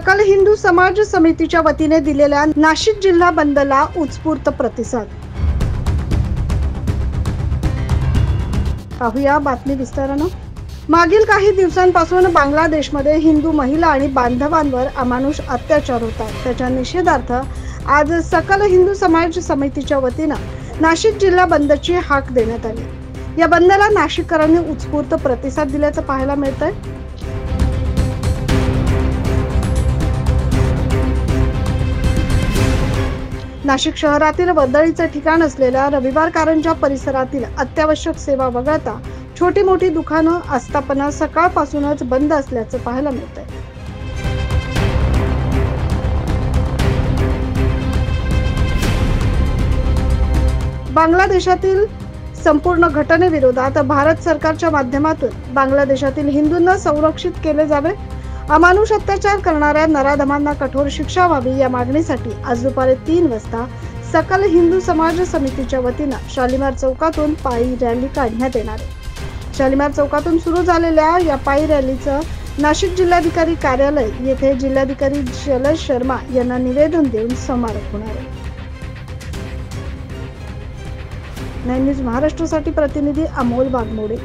सकल हिंदू समाज समितीच्या वतीने दिलेल्या नाशिक जिल्हा बंदला उत्स्फूर्त प्रतिसाद। पाहूया बातमी विस्ताराने। मागील काही दिवसांपासून बांगलादेशमध्ये हिंदू महिला आणि बांधवांवर अमानुष अत्याचार होत आहेत। त्याच्या निषेधार्थ आज सकल हिंदू समाज समितीच्या वतीने नाशिक जिल्हा बंदची हाक देण्यात आली। या बंदला नाशिककरांनी उत्स्फूर्त प्रतिसाद दिल्याचं पाहायला मिळतंय। नाशिक शहरातील वर्दळीचे ठिकाण असलेल्या रविवार कारंजा परिसरातील अत्यावश्यक सेवा वगळता छोटी मोठी दुकानं आस्थापना सकाळपासूनच बंद असल्याचं पाहायला मिळतंय। बांगलादेशातील संपूर्ण घटनेविरोधात भारत सरकारच्या माध्यमातून बांगलादेशातील हिंदूंना संरक्षित केले जावे, अमानुष अत्याचार करणाऱ्या नराधमांना कठोर शिक्षा व्हावी या मागणीसाठी आज दुपारी 3 वाजता सकल हिंदू समाज समितीच्या वतीने शालिमार चौकातून पायी रॅली काढण्यात येणार आहे। शालिमार चौकातून सुरू झालेल्या या पायी रॅलीचं नाशिक जिल्हाधिकारी कार्यालय येथे जिल्हाधिकारी शैलेश शर्मा यांना निवेदन देऊन समारोप होणार आहे। 9 न्यूज महाराष्ट्रासाठी प्रतिनिधी अमोल वाघमोडे।